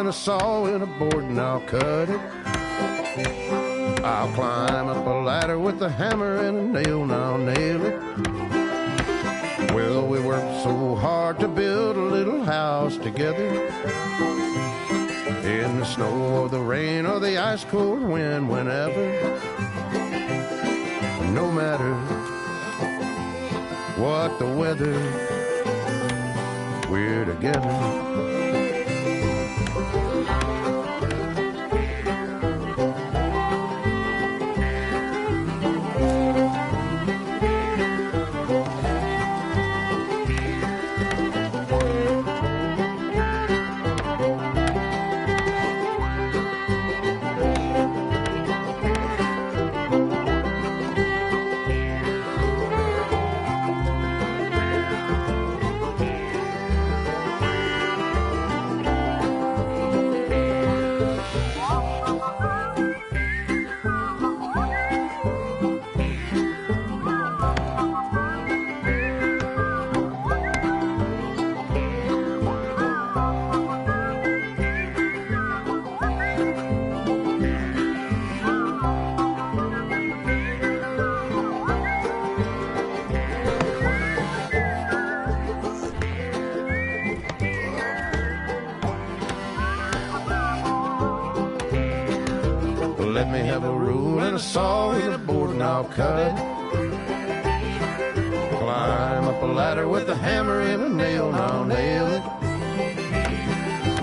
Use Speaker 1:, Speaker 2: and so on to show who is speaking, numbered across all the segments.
Speaker 1: and a saw and a board and I'll cut it. I'll climb up a ladder with a hammer and a nail and I'll nail it. Well, we worked so hard to build a little house together. In the snow or the rain or the ice cold wind, whenever. No matter what the weather, we're together. Let me have a rule and a saw and a board and I'll cut it. Climb up a ladder with a hammer and a nail and I'll nail it.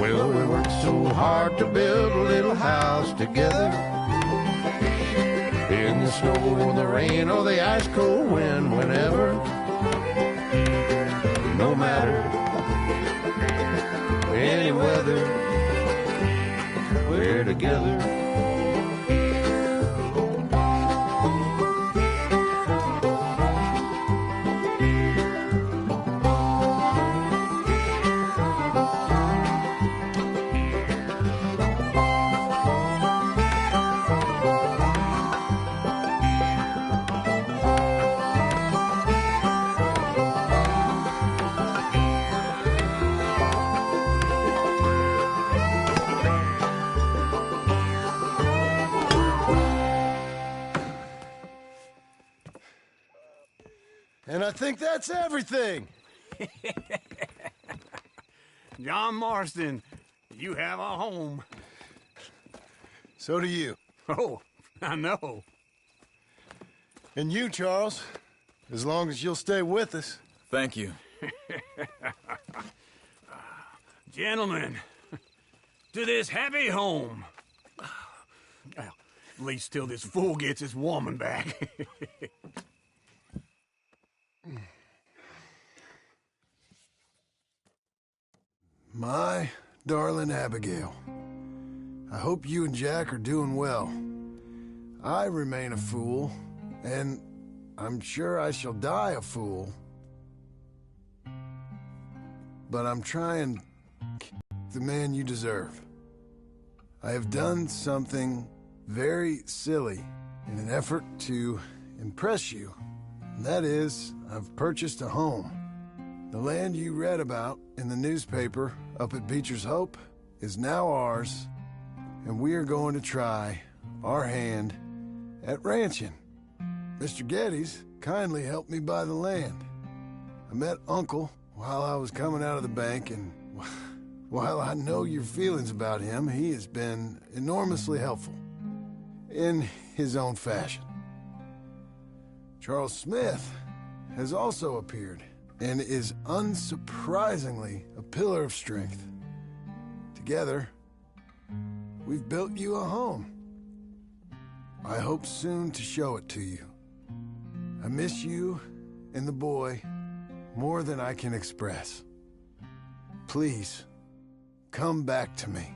Speaker 1: Well, we worked so hard to build a little house together. In the snow or the rain or the ice cold wind, whenever. No matter any weather, we're together.
Speaker 2: And I think that's everything.
Speaker 3: John Marston, you have a home.
Speaker 2: So do you.
Speaker 3: Oh, I know.
Speaker 2: And you, Charles, as long as you'll stay with us.
Speaker 4: Thank you.
Speaker 3: Gentlemen, to this happy home. Well, at least till this fool gets his woman back.
Speaker 2: My darling Abigail, I hope you and Jack are doing well. I remain a fool, and I'm sure I shall die a fool. But I'm trying to be the man you deserve. I have done something very silly in an effort to impress you. And that is, I've purchased a home. The land you read about in the newspaper up at Beecher's Hope is now ours, and we are going to try our hand at ranching. Mr. Geddes kindly helped me buy the land. I met Uncle while I was coming out of the bank, and while I know your feelings about him, he has been enormously helpful in his own fashion. Charles Smith has also appeared and is unsurprisingly a pillar of strength. Together, we've built you a home. I hope soon to show it to you. I miss you and the boy more than I can express. Please, come back to me.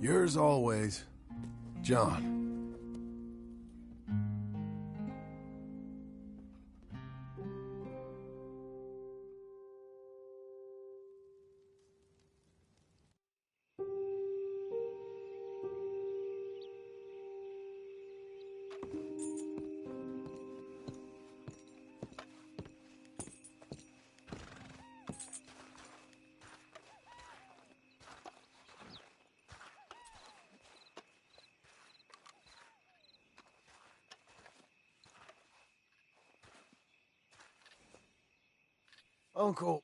Speaker 2: Yours always, John. Uncle,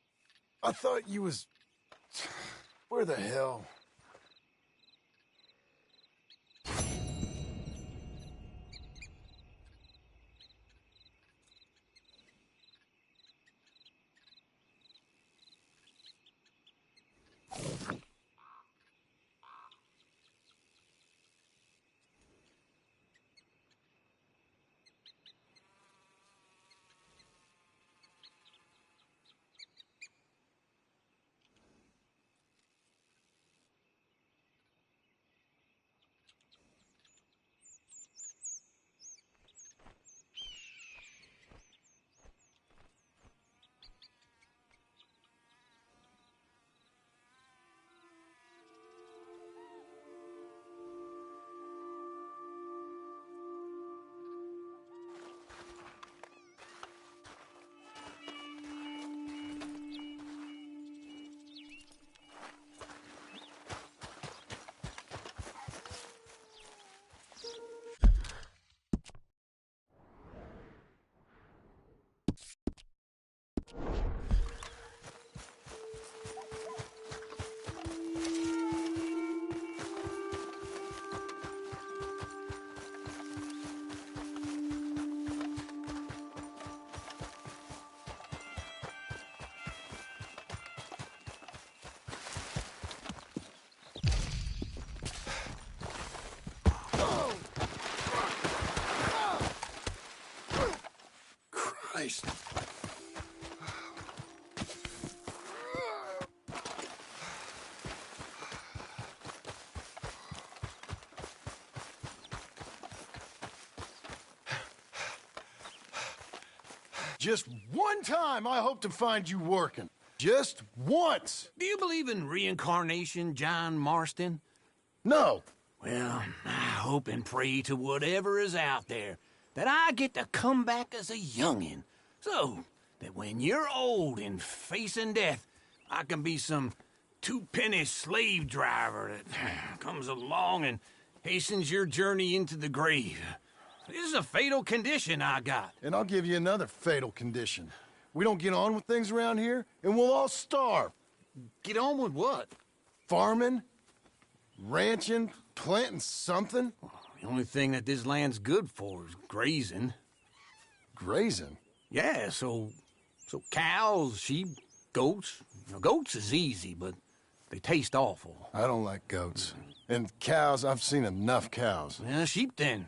Speaker 2: I thought you was... Where the hell? Christ. Just one time I hope to find you working. Just once.
Speaker 3: Do you believe in reincarnation, John Marston?
Speaker 2: No.
Speaker 3: Well, I hope and pray to whatever is out there that I get to come back as a youngin', so that when you're old and facing death, I can be some two-penny slave driver that comes along and hastens your journey into the grave. This is a fatal condition I got.
Speaker 2: And I'll give you another fatal condition. We don't get on with things around here, and we'll all starve.
Speaker 3: Get on with what?
Speaker 2: Farming, ranching, planting something.
Speaker 3: The only thing that this land's good for is grazing.
Speaker 2: Grazing?
Speaker 3: Yeah, so cows, sheep, goats. Now, goats is easy, but they taste awful.
Speaker 2: I don't like goats. And cows, I've seen enough cows.
Speaker 3: Yeah, sheep then.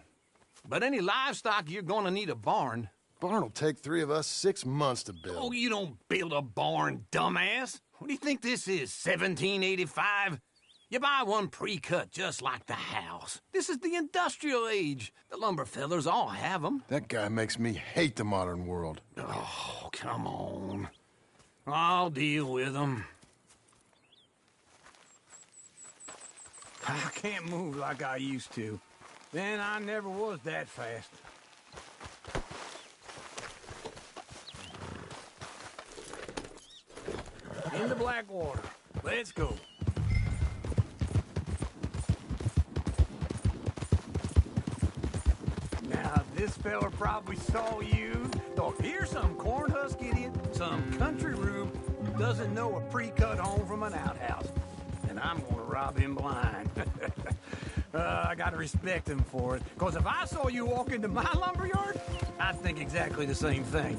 Speaker 3: But any livestock, you're gonna need a barn.
Speaker 2: Barn will take 3 of us 6 months to build.
Speaker 3: Oh, you don't build a barn, dumbass. What do you think this is, 1785? You buy one pre-cut just like the house. This is the industrial age. The lumber fellers all have them.
Speaker 2: That guy makes me hate the modern world.
Speaker 3: Oh, come on. I'll deal with them. I can't move like I used to. Then I never was that fast. In the Blackwater. Let's go. Now, this fella probably saw you. Thought, here's some cornhusk idiot, some country rube who doesn't know a pre-cut home from an outhouse. And I'm gonna rob him blind. I gotta respect him for it. Because if I saw you walk into my lumberyard, I'd think exactly the same thing.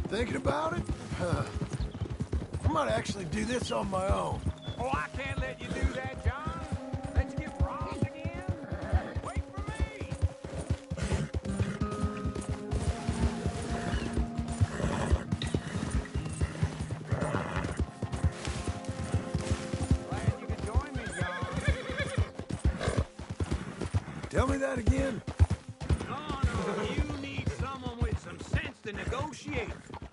Speaker 2: Thinking about it? I might actually do this on my own.
Speaker 3: Oh, I can't let you do that, John. Let you get robbed again? Wait for me. Glad you could join me, John.
Speaker 2: Tell me that again?
Speaker 3: No, you need someone with some sense to negotiate.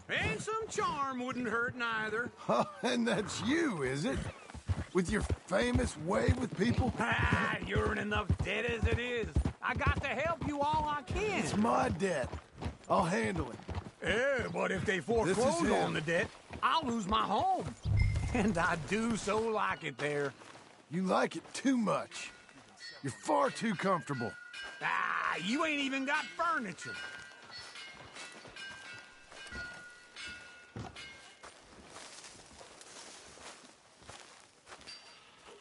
Speaker 3: And some charm wouldn't hurt neither.
Speaker 2: Oh, and that's you, is it? With your famous way with people?
Speaker 3: Ah, you're in enough debt as it is. I got to help you all I can.
Speaker 2: It's my debt. I'll handle it.
Speaker 3: Yeah, but if they foreclose on the debt, I'll lose my home. And I do so like it there.
Speaker 2: You like it too much. You're far too comfortable.
Speaker 3: Ah, you ain't even got furniture.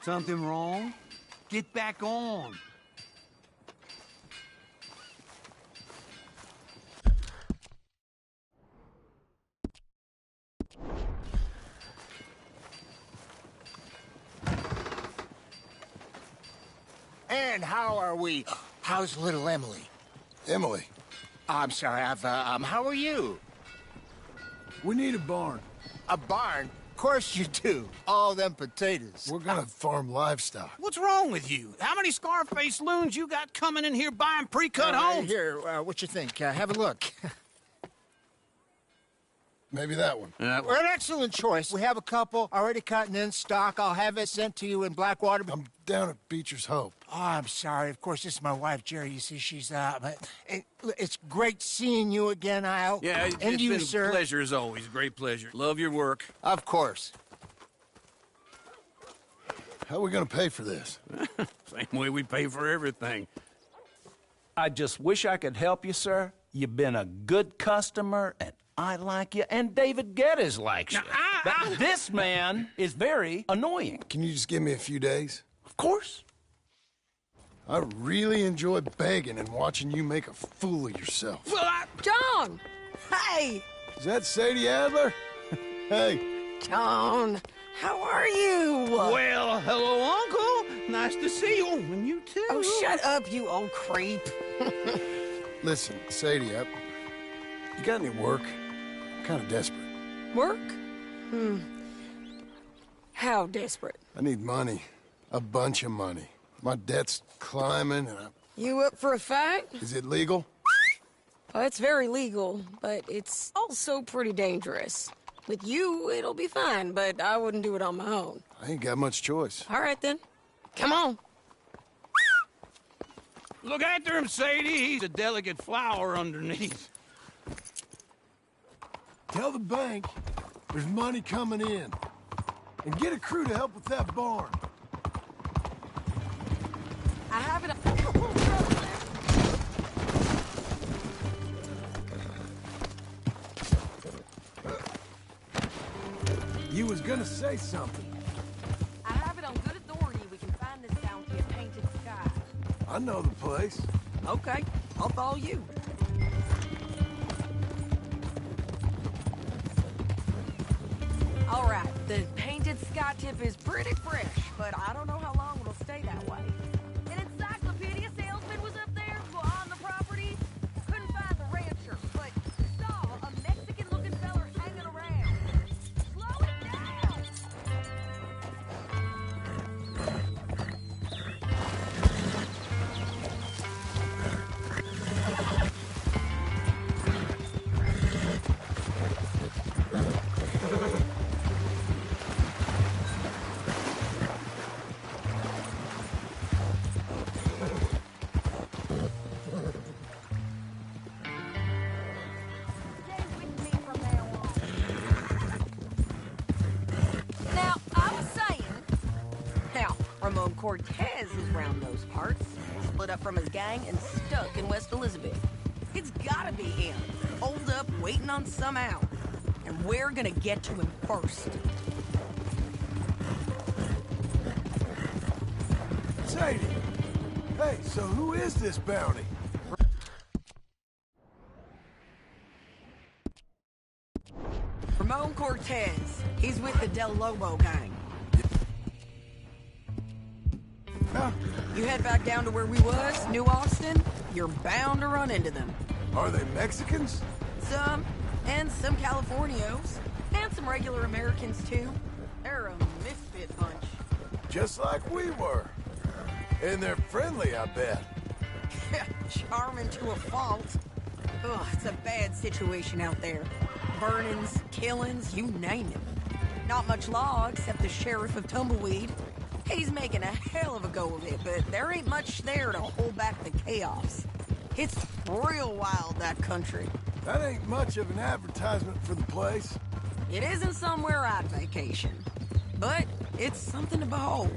Speaker 3: Something wrong? Get back on.
Speaker 4: And how are we? How's little Emily?
Speaker 2: Emily,
Speaker 4: I'm sorry, how are you?
Speaker 2: we need a barn.
Speaker 4: A barn? Of course you do. All them potatoes.
Speaker 2: We're gonna farm livestock.
Speaker 3: What's wrong with you? How many Scarface loons you got coming in here buying pre-cut homes?
Speaker 4: Here, what you think? Have a look.
Speaker 2: Maybe that one.
Speaker 4: Well, an excellent choice. We have a couple already cut and in stock. I'll have it sent to you in Blackwater.
Speaker 2: I'm down at Beecher's Hope.
Speaker 4: Oh, I'm sorry. Of course, this is my wife, Jerry. You see, she's but it's great seeing you again, Al.
Speaker 3: Yeah,
Speaker 4: and
Speaker 3: it's
Speaker 4: you,
Speaker 3: been
Speaker 4: sir.
Speaker 3: a pleasure as always. Great pleasure. Love your work.
Speaker 4: Of course.
Speaker 2: How are we gonna pay for this?
Speaker 3: Same way we pay for everything.
Speaker 5: I just wish I could help you, sir. You've been a good customer, and I like you, and David Geddes likes you. But this man is very annoying.
Speaker 2: Can you just give me a few days?
Speaker 5: Of course.
Speaker 2: I really enjoy begging and watching you make a fool of yourself.
Speaker 3: Well,
Speaker 6: John! Hey!
Speaker 2: Is that Sadie Adler? Hey.
Speaker 6: John, how are you?
Speaker 3: well, hello, Uncle. Nice to see you. And you too.
Speaker 6: Oh, shut up, you old creep.
Speaker 2: Listen, Sadie, you got any work? I'm kind of desperate.
Speaker 6: Work? How desperate?
Speaker 2: I need money. A bunch of money. My debt's climbing, and
Speaker 6: You up for a fight?
Speaker 2: is it legal?
Speaker 6: Well, it's very legal, but it's also pretty dangerous. With you, it'll be fine, but I wouldn't do it on my own.
Speaker 2: I ain't got much choice.
Speaker 6: All right, then. Come on.
Speaker 3: Look after him, Sadie. He's a delicate flower underneath.
Speaker 2: Tell the bank there's money coming in. And get a crew to help with that barn.
Speaker 6: I have it.
Speaker 2: You was gonna say something.
Speaker 6: I have it on good authority. We can find this bounty at Painted Sky.
Speaker 2: I know the place.
Speaker 6: Okay, I'll follow you. All right, the Painted Sky tip is pretty fresh, but I don't know how long it'll stay that way. An encyclopedia salesman was up there on the property. Couldn't find the rancher, but saw a Mexican-looking feller hanging around. Slow it down! Stay with me from now on. Now, I was saying, now, Ramon Cortez is round those parts, split up from his gang and stuck in West Elizabeth. It's gotta be him, holed up, waiting on some out. And we're gonna get to him first.
Speaker 2: Sadie! Hey, so who is this bounty?
Speaker 6: Ramon Cortez. He's with the Del Lobo gang.
Speaker 2: Huh?
Speaker 6: You head back down to where we was, New Austin, you're bound to run into them.
Speaker 2: Are they Mexicans?
Speaker 6: Some, and some Californios, and some regular Americans too. They're a misfit bunch.
Speaker 2: Just like we were. And they're friendly, I bet.
Speaker 6: Charming to a fault. Ugh, it's a bad situation out there. Burnings, killings, you name it. Not much law except the sheriff of Tumbleweed. He's making a hell of a go of it, but there ain't much there to hold back the chaos. It's real wild, that country.
Speaker 2: That ain't much of an advertisement for the place.
Speaker 6: It isn't somewhere I'd vacation, but it's something to behold.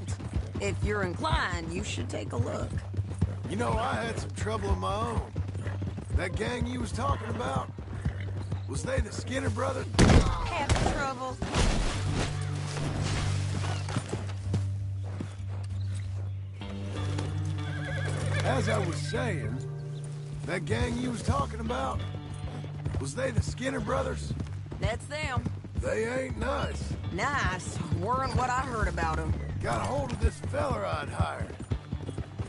Speaker 6: If you're inclined, you should take a look.
Speaker 2: You know, I had some trouble of my own. That gang you was talking about, was they the Skinner brothers?
Speaker 6: Having trouble.
Speaker 2: as I was saying, that gang you was talking about, was they the Skinner brothers?
Speaker 6: That's them.
Speaker 2: They ain't nice.
Speaker 6: Nice. Weren't what I heard about them.
Speaker 2: Got hold of this feller I'd hired.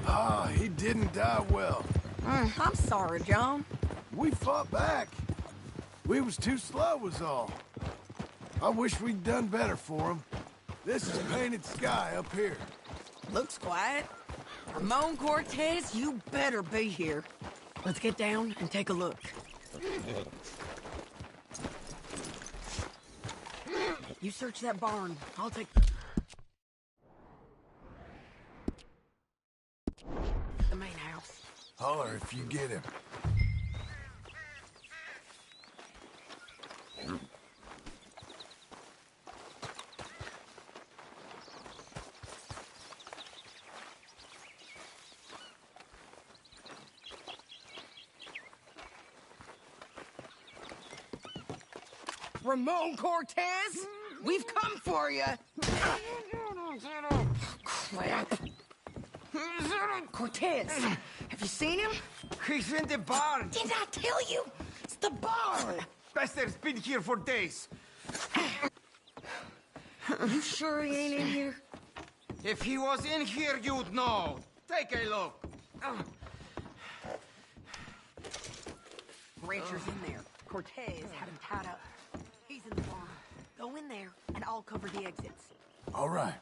Speaker 2: Ah, he didn't die well.
Speaker 6: I'm sorry, John.
Speaker 2: We fought back. We was too slow was all. I wish we'd done better for him. This is painted sky up here.
Speaker 6: Looks quiet. Ramon Cortez, you better be here. Let's get down and take a look. You search that barn. I'll take the main house.
Speaker 2: Holler if you get him.
Speaker 6: Ramon Cortez, we've come for you. Crap. Cortez, have you seen him?
Speaker 7: He's in the barn.
Speaker 6: Did I tell you? It's the barn.
Speaker 7: Bester's been here for days.
Speaker 6: You sure he ain't in here?
Speaker 7: If he was in here, you'd know. Take a look.
Speaker 6: Rancher's in there. Cortez had him tied up. He's in the barn. Go in there, and I'll cover the exits.
Speaker 2: All right.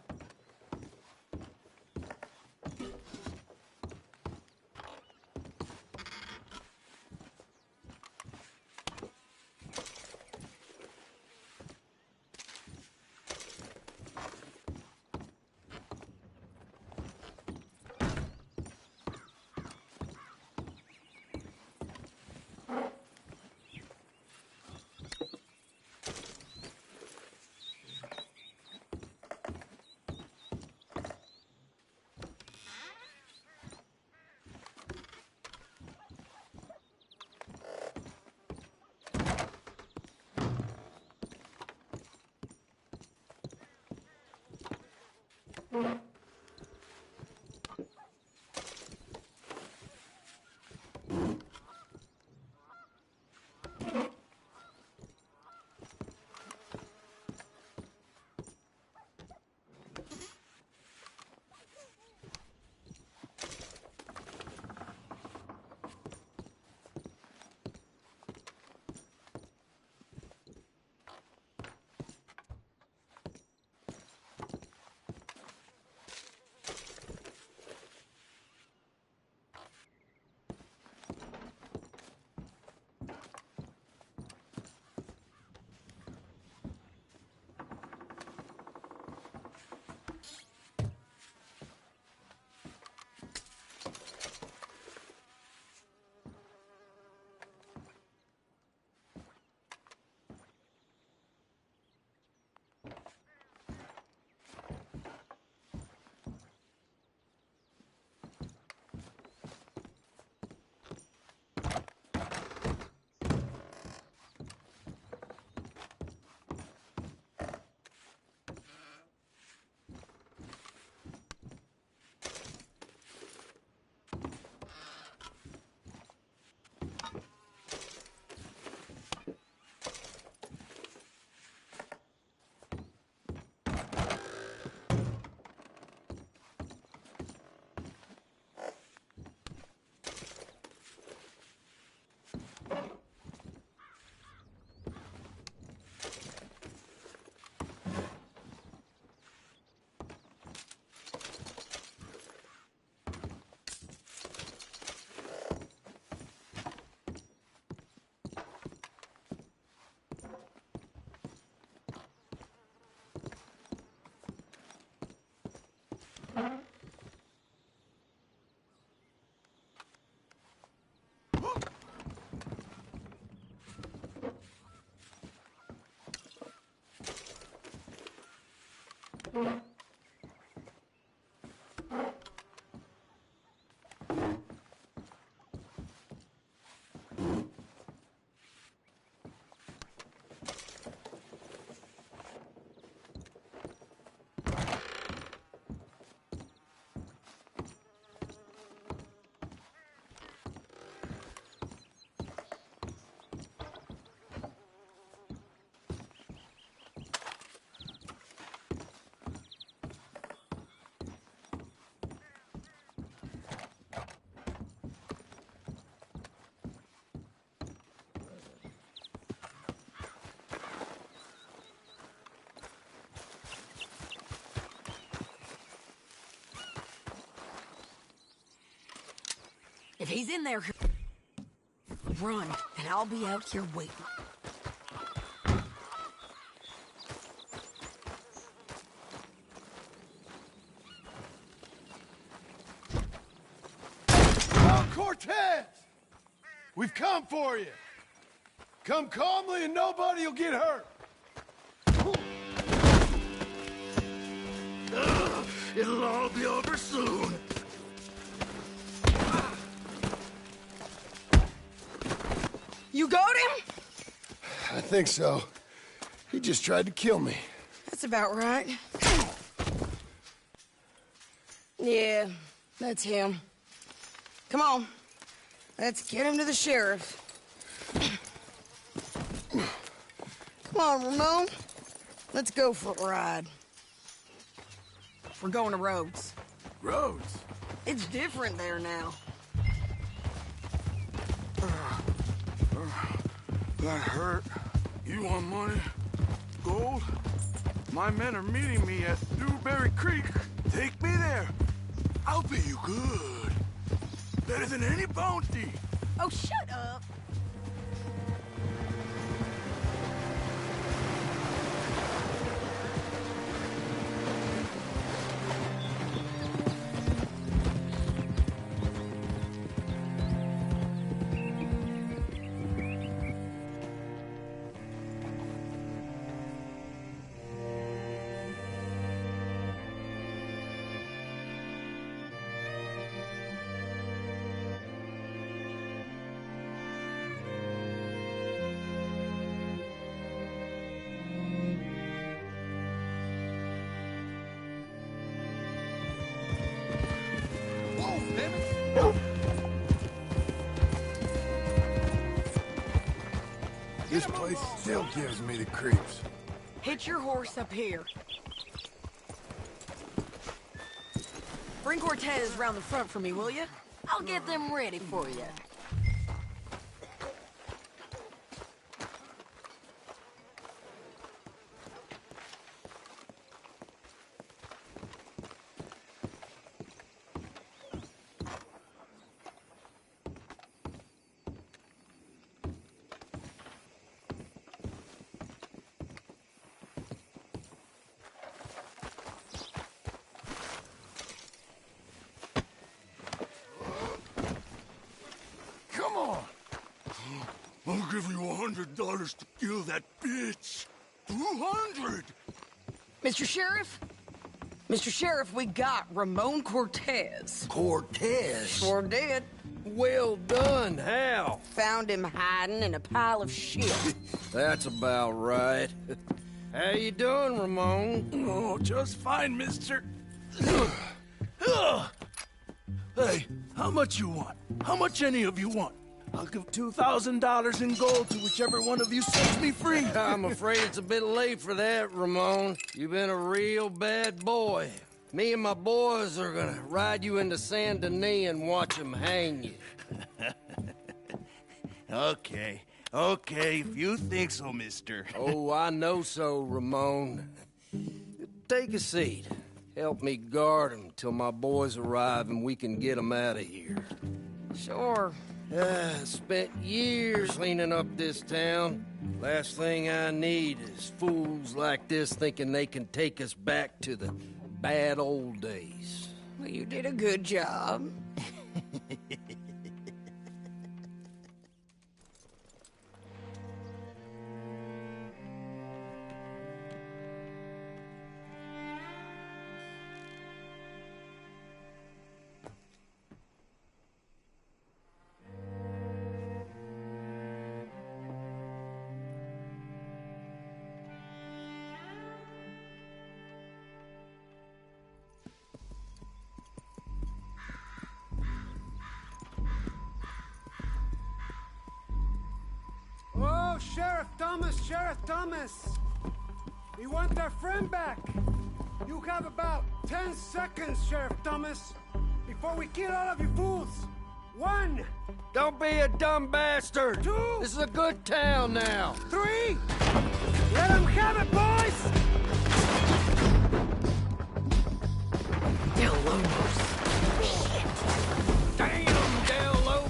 Speaker 6: If he's in there, run, and I'll be out here waiting.
Speaker 2: Oh, Cortez! We've come for you. Come calmly and nobody will get hurt.
Speaker 1: It'll all be over soon.
Speaker 6: You got him?
Speaker 2: I think so. He just tried to kill me.
Speaker 6: That's about right. Yeah, that's him. Come on. Let's get him to the sheriff. Come on, Ramon. Let's go for a ride. We're going to Rhodes.
Speaker 2: Rhodes?
Speaker 6: It's different there now.
Speaker 8: That hurt. You want money? Gold? My men are meeting me at Newberry Creek. Take me there. I'll pay you good. Better than any bounty.
Speaker 6: Oh, shut up.
Speaker 2: This place still gives me the creeps.
Speaker 6: Hitch your horse up here. Bring Cortez around the front for me, will you? I'll get them ready for you.
Speaker 8: I'll give you $100 to kill that bitch. 200.
Speaker 6: Mr. Sheriff? Mr. Sheriff, we got Ramon Cortez.
Speaker 1: Cortez?
Speaker 6: Sure did.
Speaker 1: Well done, Hal.
Speaker 6: Found him hiding in a pile of shit.
Speaker 1: That's about right. How you doing, Ramon?
Speaker 8: Oh, just fine, mister. Hey, how much you want? How much any of you want? I'll give $2,000 in gold to whichever one of you sets me free.
Speaker 1: I'm afraid it's a bit late for that, Ramon. You've been a real bad boy. Me and my boys are gonna ride you into Saint Denis and watch them hang you.
Speaker 8: Okay, if you think so, mister.
Speaker 1: Oh, I know so, Ramon. Take a seat. Help me guard them till my boys arrive and we can get them out of here.
Speaker 6: Sure.
Speaker 1: Spent years cleaning up this town. Last thing I need is fools like this thinking they can take us back to the bad old days.
Speaker 6: Well, you did a good job.
Speaker 9: Oh, Sheriff Thomas! We want our friend back! You have about 10 seconds, Sheriff Thomas, before we kill all of you fools! 1!
Speaker 1: Don't be a dumb bastard!
Speaker 9: 2!
Speaker 1: This is a good town now!
Speaker 9: 3! Let them have it, boys!
Speaker 6: Del Lobos.
Speaker 1: Damn, Del Lobos!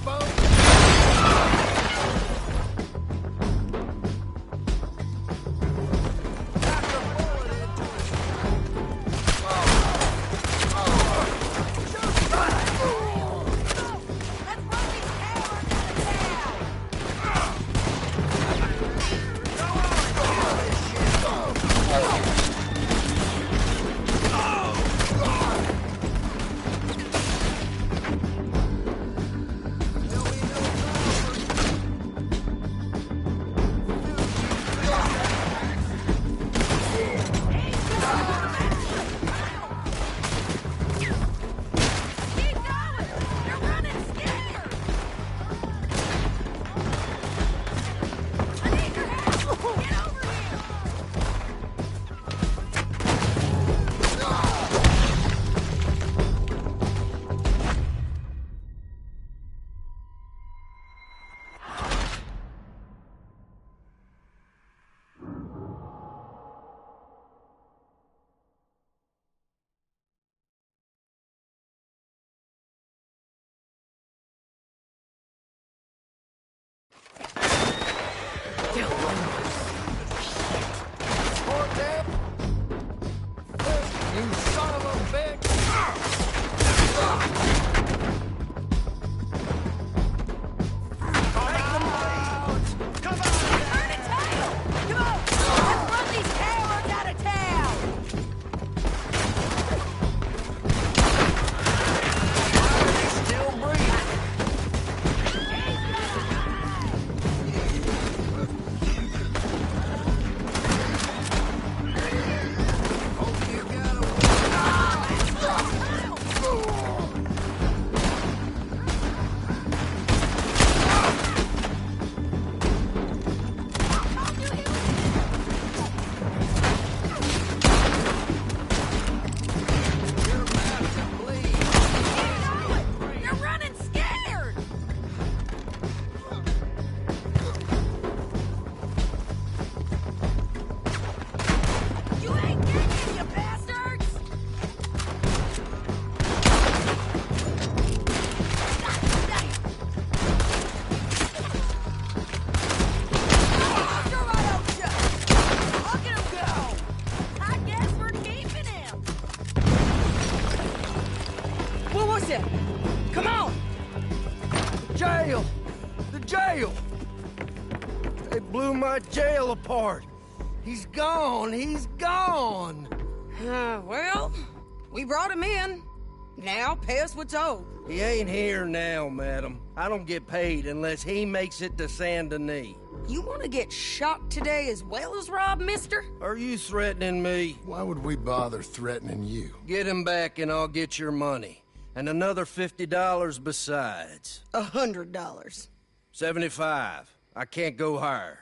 Speaker 1: my jail apart. He's gone. He's gone.
Speaker 6: Well, we brought him in. Now pay us what's owed.
Speaker 1: He ain't here now, madam. I don't get paid unless he makes it to Saint Denis.
Speaker 6: You want to get shot today as well as rob, mister?
Speaker 1: Are you threatening me?
Speaker 2: Why would we bother threatening you?
Speaker 1: Get him back and I'll get your money. And another $50 besides.
Speaker 6: $100.
Speaker 1: 75. I can't go higher.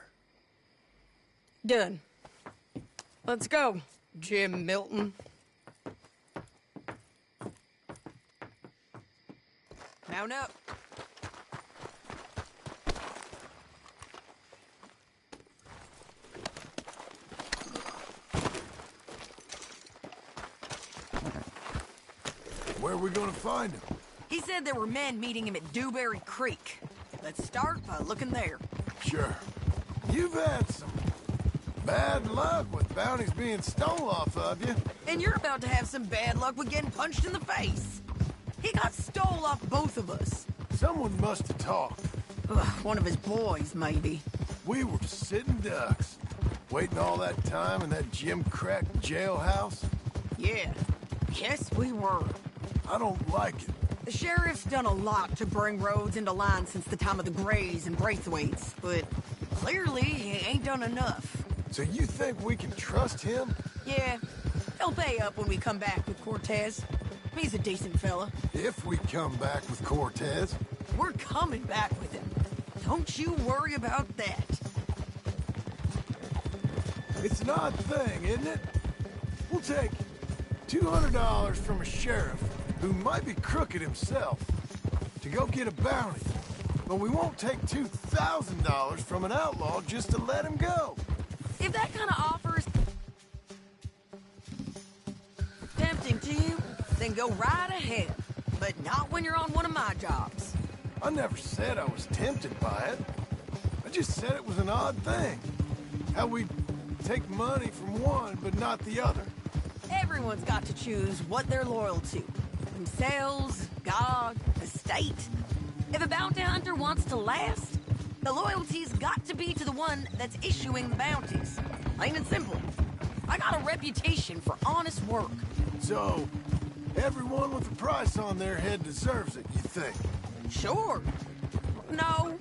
Speaker 6: Done. Let's go, Jim Milton. Mount up.
Speaker 2: Where are we gonna find him?
Speaker 6: He said there were men meeting him at Dewberry Creek. Let's start by looking there.
Speaker 2: Sure. You've had some bad luck with bounties being stole off of you.
Speaker 6: And you're about to have some bad luck with getting punched in the face. He got stole off both of us.
Speaker 2: Someone must have talked.
Speaker 6: Ugh, one of his boys, maybe.
Speaker 2: We were sitting ducks, waiting all that time in that Jim Crack jailhouse.
Speaker 6: Yeah. Yes, we were.
Speaker 2: I don't like it.
Speaker 6: The sheriff's done a lot to bring roads into line since the time of the Grays and Braithwaites, but clearly he ain't done enough.
Speaker 2: So you think we can trust him?
Speaker 6: Yeah, he'll pay up when we come back with Cortez. He's a decent fella.
Speaker 2: If we come back with Cortez.
Speaker 6: We're coming back with him. Don't you worry about that.
Speaker 2: It's an odd thing, isn't it? We'll take $200 from a sheriff who might be crooked himself to go get a bounty, but we won't take $2,000 from an outlaw just to let him go.
Speaker 6: If that kind of offer is tempting to you, then go right ahead. But not when you're on one of my jobs.
Speaker 2: I never said I was tempted by it. I just said it was an odd thing. How we take money from one but not the other.
Speaker 6: Everyone's got to choose what they're loyal to. Themselves, God, the state. If a bounty hunter wants to last, the loyalty's got to be to the one that's issuing the bounties. Plain and simple. I got a reputation for honest work.
Speaker 2: So, everyone with a price on their head deserves it, you think?
Speaker 6: Sure. No,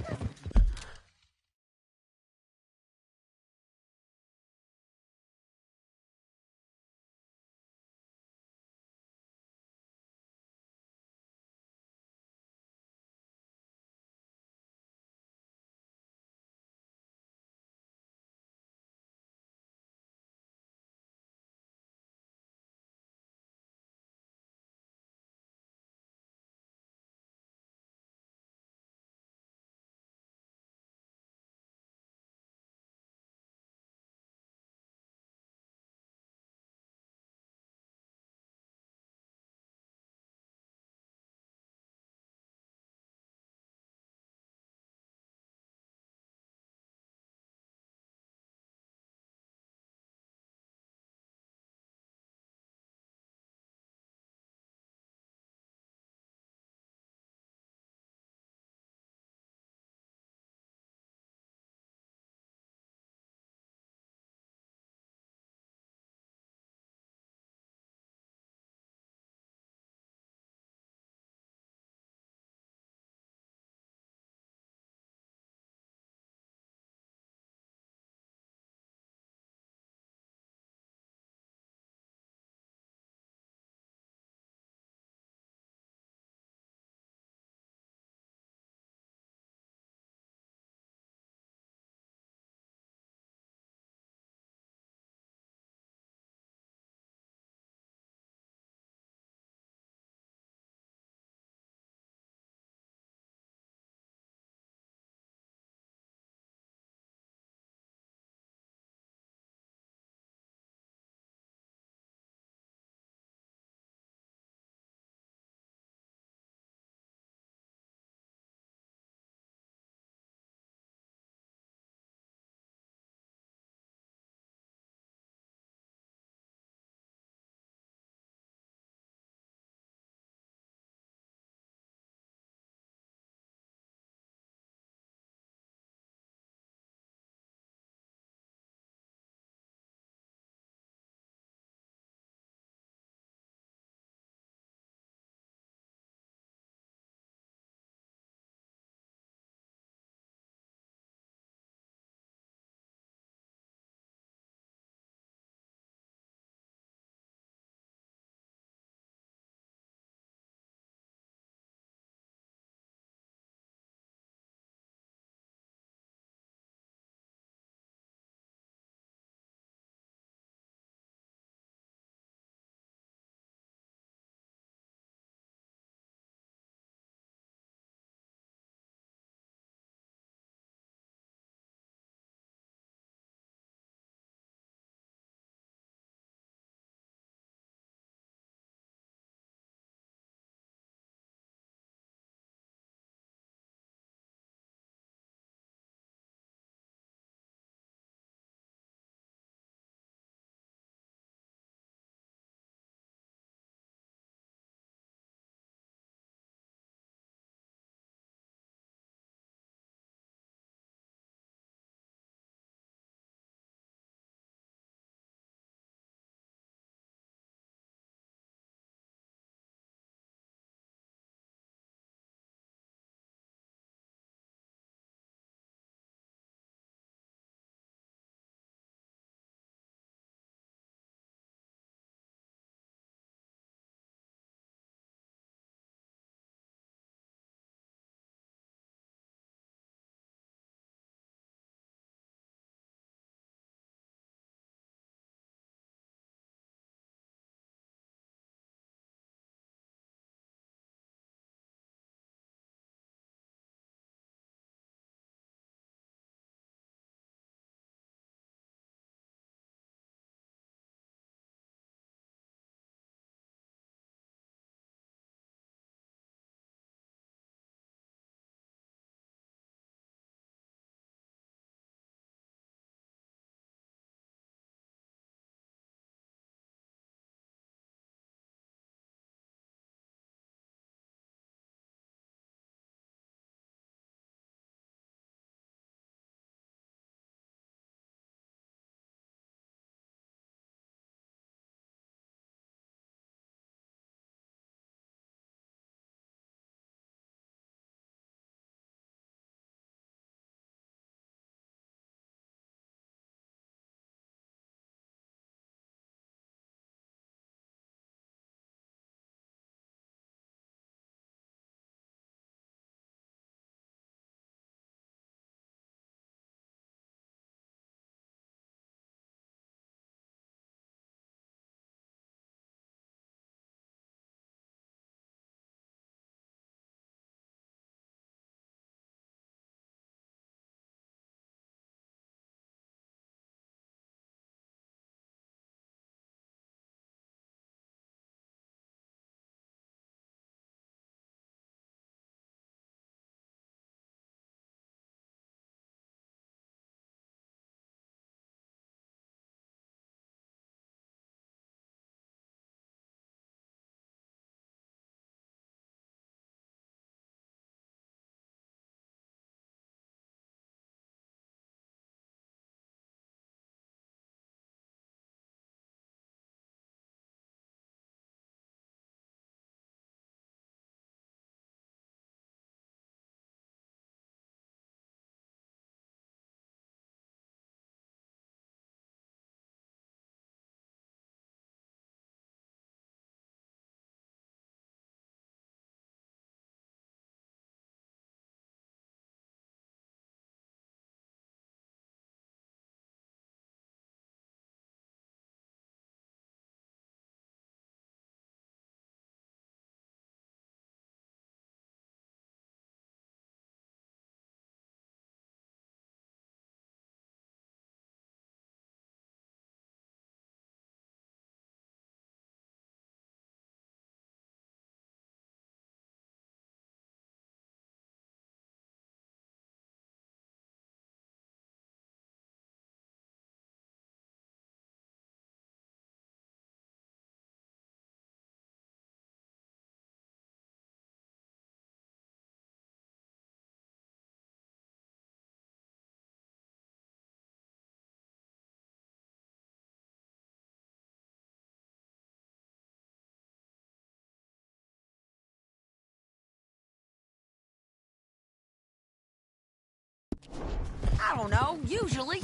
Speaker 6: I don't know, usually.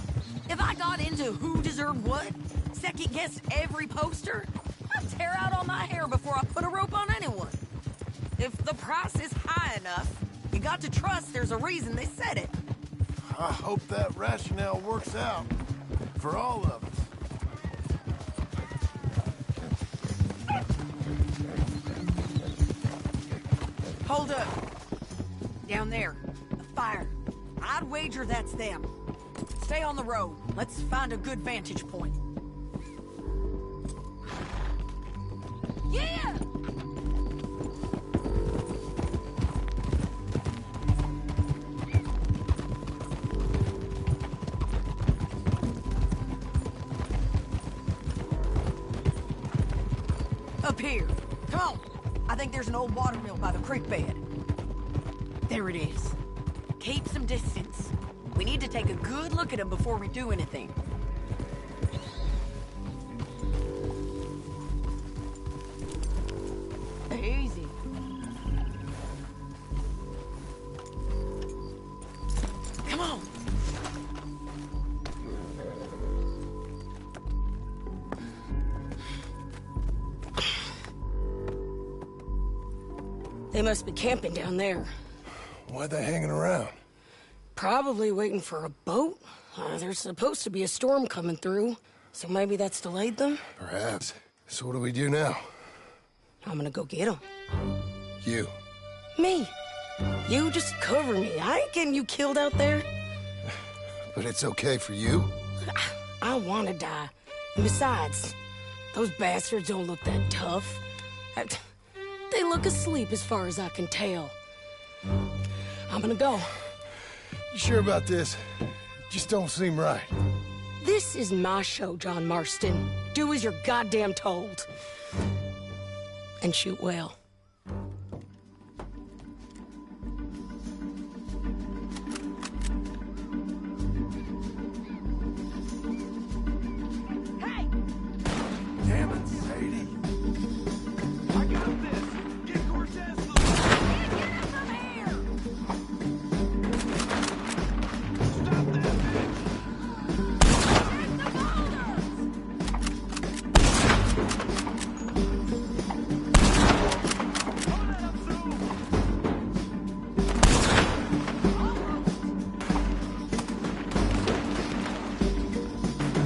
Speaker 6: If I got into who deserved what, second-guessed every poster, I'd tear out all my hair before I put a rope on anyone. If the price is high enough, you got to trust there's a reason they said it.
Speaker 2: I hope that rationale works out for all of us.
Speaker 6: Hold up. Down there, the fire. I'd wager that's them. Stay on the road. Let's find a good vantage point. Yeah! Up here. Come on. I think there's an old watermill by the creek bed. There it is. Keep some distance. We need to take a good look at him before we do anything. Easy. Come on. They must be camping down there.
Speaker 2: Why are they hanging around?
Speaker 6: Probably waiting for a boat. There's supposed to be a storm coming through, so maybe that's delayed them?
Speaker 2: Perhaps. So what do we do now?
Speaker 6: I'm gonna go get them.
Speaker 2: You.
Speaker 6: Me. You just cover me. I ain't getting you killed out there.
Speaker 2: But it's okay for you?
Speaker 6: I wanna die. And besides, those bastards don't look that tough. They look asleep as far as I can tell. I'm gonna go.
Speaker 2: You sure about this? Just don't seem right.
Speaker 6: This is my show, John Marston. Do as you're goddamn told. And shoot well. Hey!
Speaker 2: Damn it, Sadie.
Speaker 8: I got this. Get Cortez the...
Speaker 6: Get him from here!
Speaker 8: Stop that bitch!
Speaker 6: Take the boulders!
Speaker 8: Hold it up, Zoom!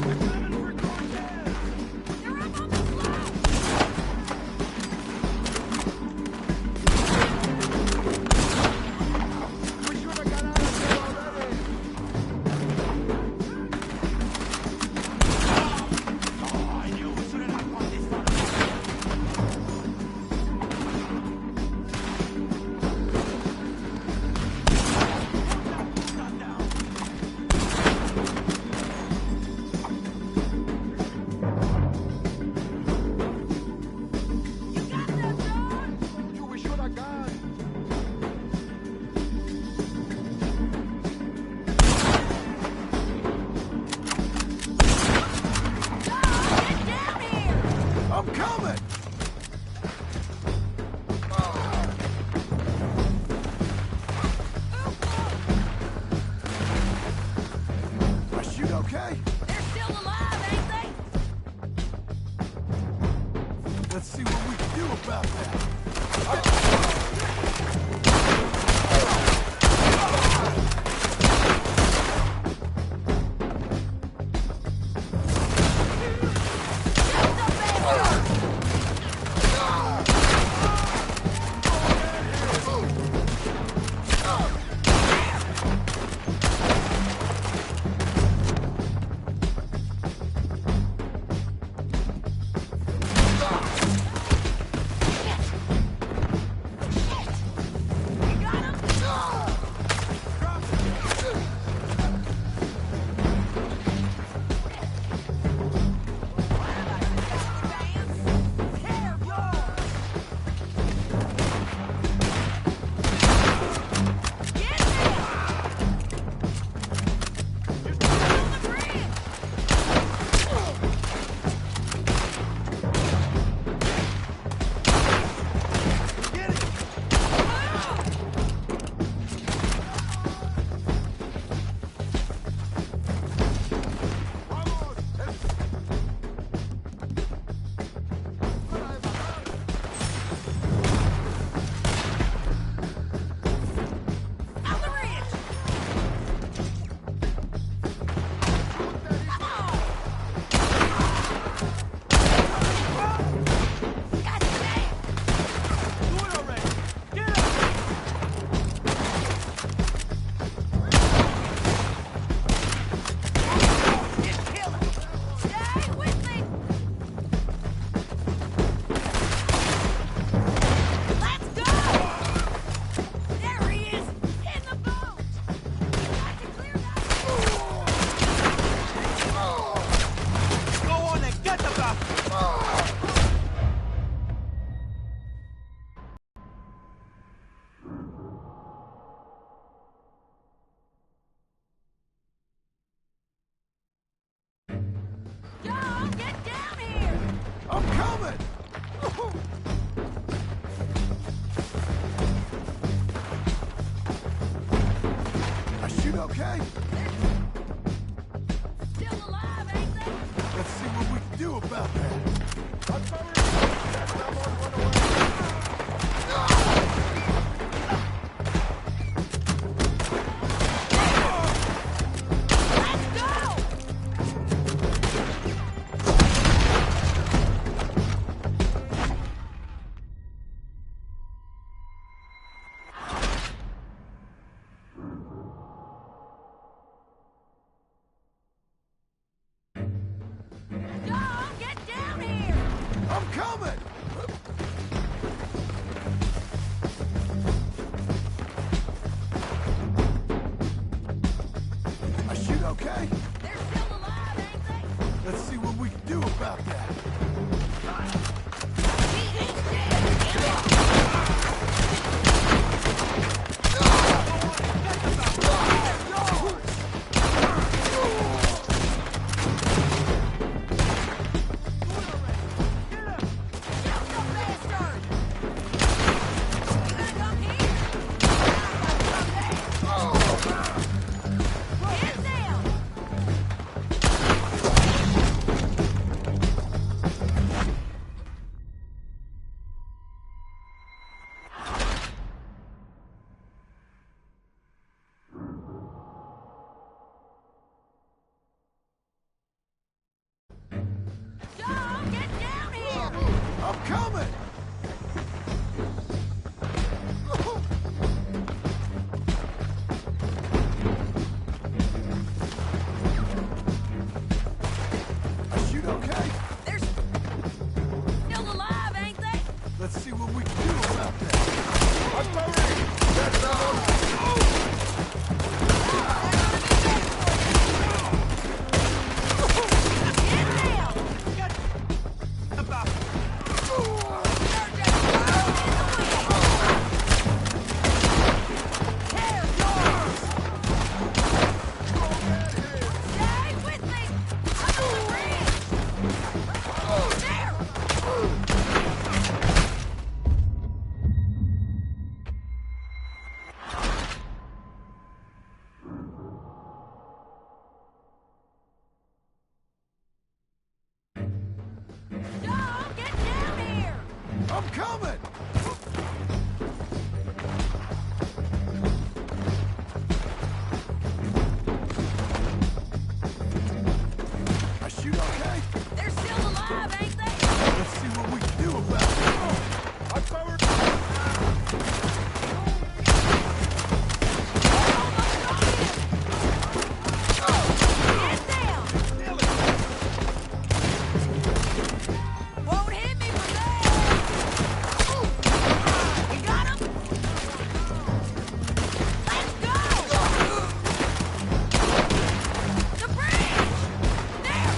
Speaker 8: They're coming for Cortez!
Speaker 6: They're up on the slope!
Speaker 8: We should have got out of there already! Oh, I knew we should have not won this one. Stop down.
Speaker 6: You got that, John?
Speaker 8: You, we should have gone.
Speaker 6: John, get down here!
Speaker 2: I'm coming! I shoot okay?
Speaker 6: They're still alive, ain't they?
Speaker 2: Let's see what we can do about that.
Speaker 6: We got him!
Speaker 2: I'm coming! I shoot okay?
Speaker 6: They're still alive, ain't they?
Speaker 2: Let's see what we can do about that.
Speaker 6: He ain't dead.
Speaker 2: I'm coming! I shoot okay?
Speaker 6: They're still alive, ain't they?
Speaker 2: Let's see what we can do about that. I'm coming! I shoot okay?
Speaker 6: They're still alive, ain't they?
Speaker 2: Let's see what we can do about it. I'm covered!
Speaker 6: Get down! Won't hit me from there! You got him? Let's go! The bridge! There!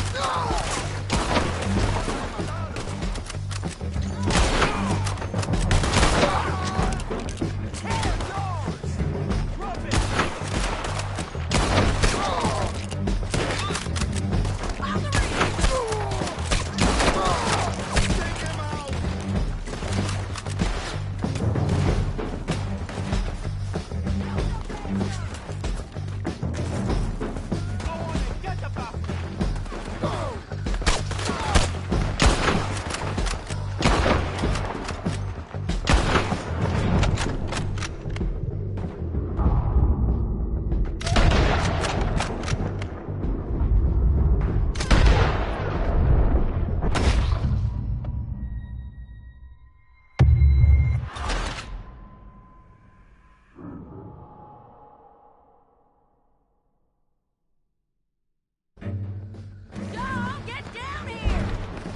Speaker 6: Dom, get down here!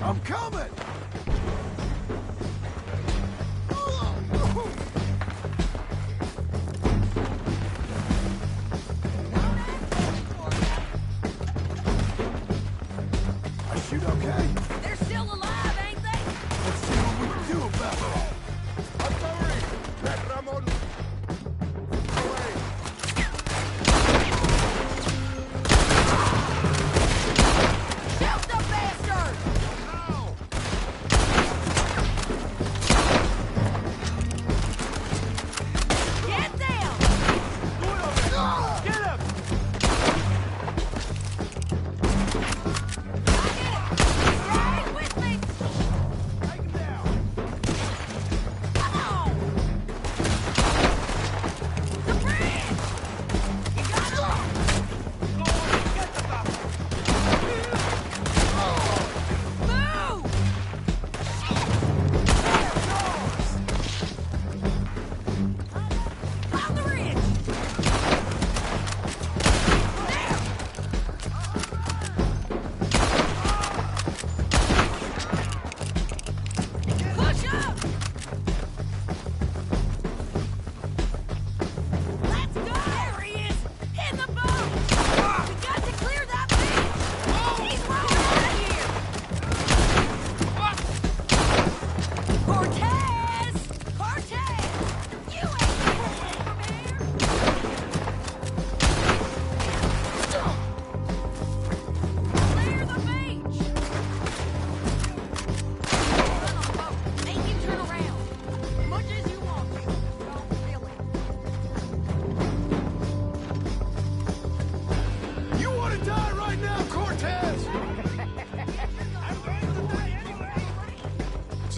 Speaker 2: I'm coming! I shoot okay?
Speaker 6: They're still alive, ain't they?
Speaker 2: Let's see what we can do about it.
Speaker 8: I'm sorry! Let Ramon... away!
Speaker 6: Shoot the bastard!
Speaker 8: Ow!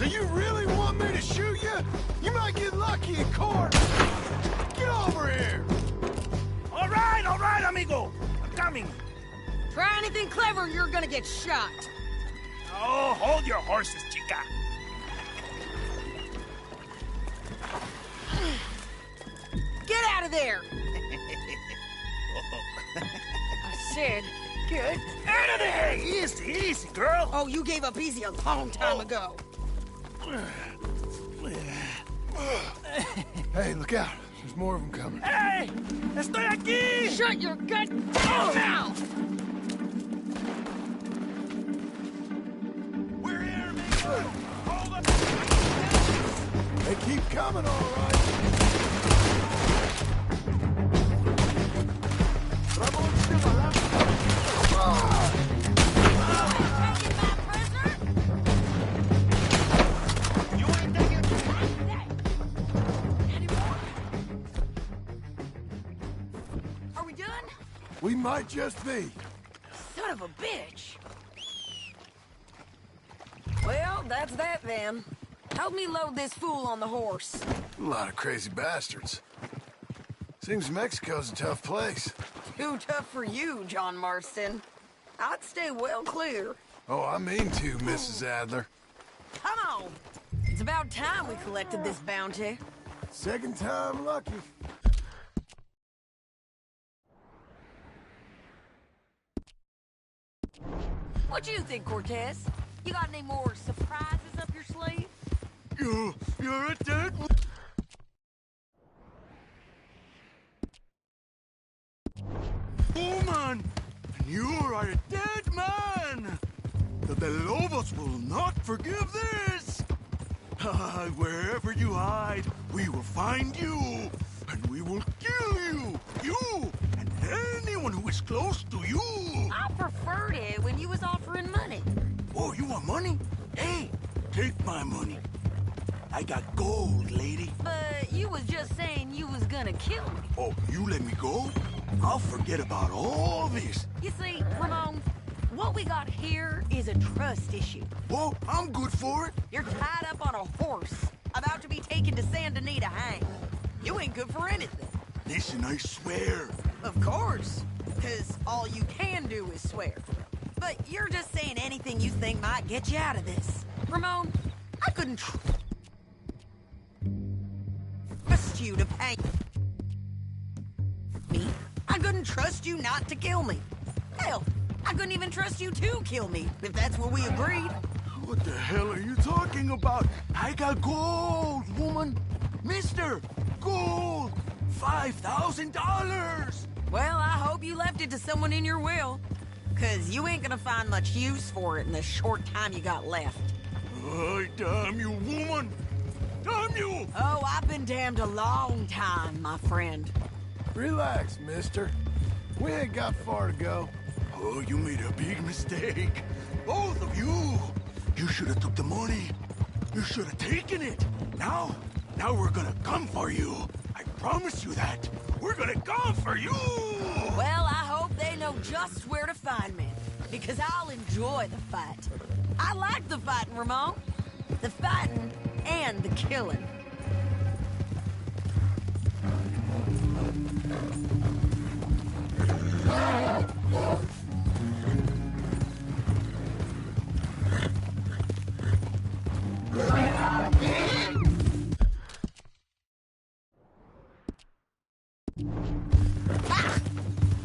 Speaker 2: So you really want me to shoot you? You might get lucky in court. Get over here!
Speaker 3: All right, amigo. I'm coming.
Speaker 6: Try anything clever, you're gonna get shot.
Speaker 3: Oh, hold your horses, chica.
Speaker 6: Get out of there! I said, get
Speaker 3: Out of there! Easy, easy, girl.
Speaker 6: Oh, you gave up easy a long time ago.
Speaker 2: Hey, look out. There's more of them coming.
Speaker 3: Hey! Estoy aquí!
Speaker 6: Shut your gut mouth!
Speaker 3: We're here, amigo! Hold up!
Speaker 2: They keep coming, all right.
Speaker 3: You ain't taking
Speaker 6: Are we done?
Speaker 2: We might just be.
Speaker 6: Son of a bitch! Well, that's that then. Help me load this fool on the horse.
Speaker 2: A lot of crazy bastards. Seems Mexico's a tough place.
Speaker 6: Too tough for you, John Marston. I'd stay well clear.
Speaker 2: Oh, I mean to, Mrs. Adler.
Speaker 6: Come on! It's about time we collected this bounty.
Speaker 2: Second time lucky.
Speaker 6: What you think, Cortez? You got any more surprises up your sleeve?
Speaker 8: You're a dead woman! And you are a dead man! The Lobos will not forgive this! Wherever you hide, we will find you! And we will kill you! You! And anyone who is close to you!
Speaker 6: I preferred it when you was offering money.
Speaker 8: Oh, you want money? Hey, take my money. I got gold, lady.
Speaker 6: But you was just saying you was gonna kill me.
Speaker 8: Oh, you let me go? I'll forget about all this.
Speaker 6: You see, Ramon, what we got here is a trust issue.
Speaker 8: Oh, I'm good for it.
Speaker 6: You're tied up on a horse, about to be taken to Santa Anita to hang. You ain't good for anything.
Speaker 8: Listen, I swear.
Speaker 6: Of course, because all you can do is swear. But you're just saying anything you think might get you out of this. Ramon, I couldn't trust you to pay me. I couldn't trust you not to kill me. Hell, I couldn't even trust you to kill me, if that's what we agreed.
Speaker 8: What the hell are you talking about? I got gold, woman. Mister, gold. $5,000.
Speaker 6: Well, I hope you left it to someone in your will. Because you ain't gonna find much use for it in the short time you got left.
Speaker 8: Oh, damn you, woman. Damn you.
Speaker 6: Oh, I've been damned a long time, my friend.
Speaker 2: Relax, mister. We ain't got far to go.
Speaker 8: Oh, you made a big mistake. Both of you. You should have took the money. You should have taken it. Now we're gonna come for you. I promise you that. We're gonna come for you.
Speaker 6: Well, I hope they know just where to find me. Because I'll enjoy the fight. I like the fighting, Ramon. The fighting and the killing. Ah!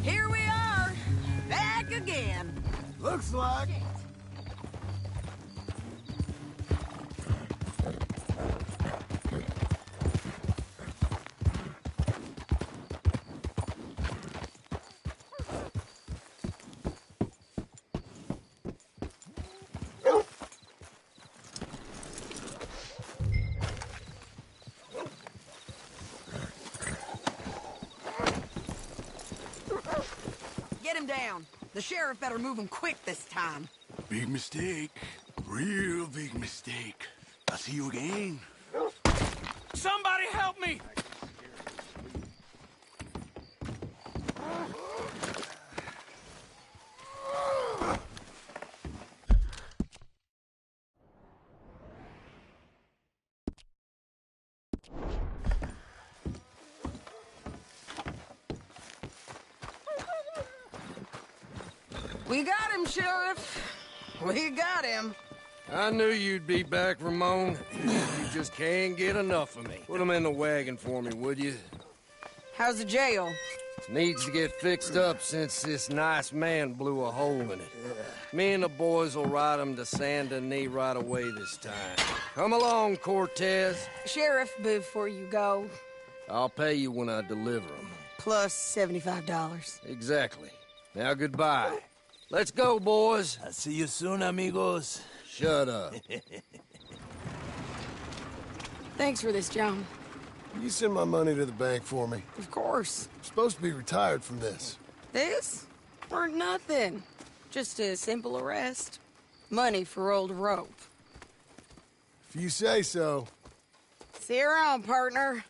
Speaker 6: Here we are, back again.
Speaker 2: Looks like.
Speaker 6: Get him down. The sheriff better move him quick this time.
Speaker 8: Big mistake. Real big mistake. I'll see you again.
Speaker 5: Somebody help me!
Speaker 6: We got him, Sheriff. We got him.
Speaker 1: I knew you'd be back, Ramon. You just can't get enough of me. Put him in the wagon for me, would you?
Speaker 6: How's the jail?
Speaker 1: Needs to get fixed up since this nice man blew a hole in it. Me and the boys will ride him to Saint Denis right away this time. Come along, Cortez.
Speaker 6: Sheriff, before you go,
Speaker 1: I'll pay you when I deliver him.
Speaker 6: plus $75.
Speaker 1: Exactly. Now goodbye. Let's go, boys.
Speaker 3: I'll see you soon, amigos.
Speaker 1: Shut up.
Speaker 6: Thanks for this, John.
Speaker 2: You send my money to the bank for me.
Speaker 6: Of course.
Speaker 2: I'm supposed to be retired from this.
Speaker 6: This? Weren't nothing. Just a simple arrest. Money for old rope.
Speaker 2: If you say so.
Speaker 6: See you around, partner.